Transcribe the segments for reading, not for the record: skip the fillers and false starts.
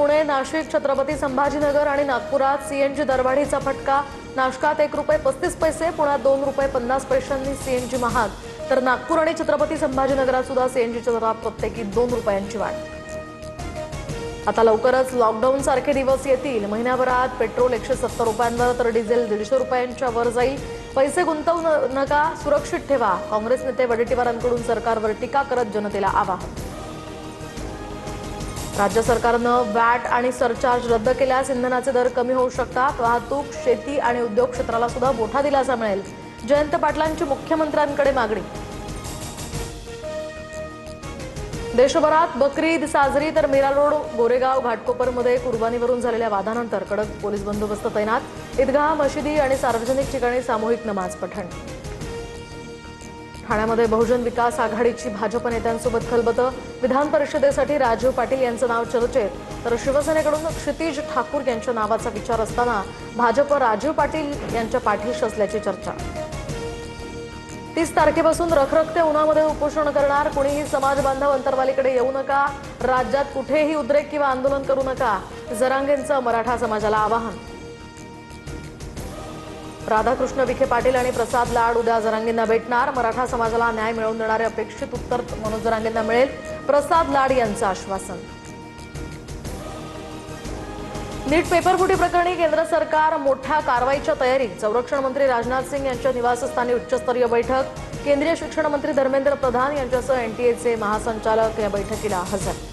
पुणे, नाशिक, छत्रपती संभाजीनगर आणि नागपुरात सीएनजी दरवाढीचा फटका। नाशकात ₹1.35, पुण्यात ₹2.50 सीएनजी महाग, तर नागपूर आणि छत्रपती संभाजीनगरात सुद्धा सीएनजीच्या दरात प्रत्येकी ₹2 वाढ। आता लवकरच लॉकडाऊन सारखे दिवस येतील। महिन्याभरात पेट्रोल ₹170 तर डिझेल ₹150 वर जाईल। पैसे गुंतवू नका, सुरक्षित ठेवा। काँग्रेस नेते वडेट्टीवारांकडून सरकारवर टीका करत जनतेला आवाहन। राज्य सरकारनं वॅट आणि सरचार्ज रद्द केल्यास इंधनाचे दर कमी होऊ शकतात। वाहतूक, शेती आणि उद्योग क्षेत्राला सुद्धा मोठा दिलासा मिळेल। जयंत पाटलांची मुख्यमंत्र्यांकडे मागणी। देशभरात बकरी ईद साजरी, तर मीरा रोड, गोरेगाव, घाटकोपरमध्ये कुर्बानीवरून झालेल्या वादानंतर कडक पोलीस बंदोबस्त तैनात। ईदगाह, मशिदी आणि सार्वजनिक ठिकाणी सामूहिक नमाज पठण। ठाण्यामध्ये बहुजन विकास आघाडीची भाजप नेत्यांसोबत खलबतं। विधान परिषदेसाठी राजीव पाटील यांचं नाव चर्चेत, तर शिवसेनेकडून क्षितिज ठाकूर यांच्या नावाचा विचार असताना भाजप राजीव पाटील यांच्या पाठीशी असल्याची चर्चा। 30 तारखेपासून रखरखत्या उन्हामध्ये उपोषण करणार। कोणीही समाज बांधव अंतरवालीकडे येऊ नका। राज्यात कुठेही उद्रेक किंवा आंदोलन करू नका, जरांगेंचं मराठा समाजाला आवाहन। राधाकृष्ण विखे पाटील आणि प्रसाद लाड उद्या जरांगेंना भेटणार। मराठा समाजाला न्याय मिळवून देणारे अपेक्षित उत्तर मनोज जरांगेंना मिळेल, प्रसाद लाड यांचं आश्वासन। नीट पेपरफुटी प्रकरणी केंद्र सरकार मोठ्या कारवाईच्या तयारीत। संरक्षण मंत्री राजनाथ सिंह यांच्या निवासस्थानी उच्चस्तरीय बैठक। केंद्रीय शिक्षण मंत्री धर्मेंद्र प्रधान यांच्यासह एनटीएचे महासंचालक या बैठकीला हजर।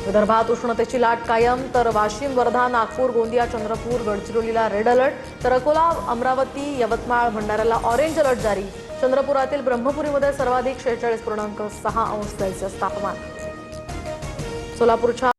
विदर्भात उष्णतेची लाट कायम, तर वाशिम, वर्धा, नागपूर, गोंदिया, चंद्रपूर, गडचिरोलीला रेड अलर्ट, तर अकोला, अमरावती, यवतमाळ, भंडाऱ्याला ऑरेंज अलर्ट जारी। चंद्रपुरातील ब्रह्मपुरीमध्ये सर्वाधिक 46.6 अंश सेल्सिअस तापमान। सोलापूरच्या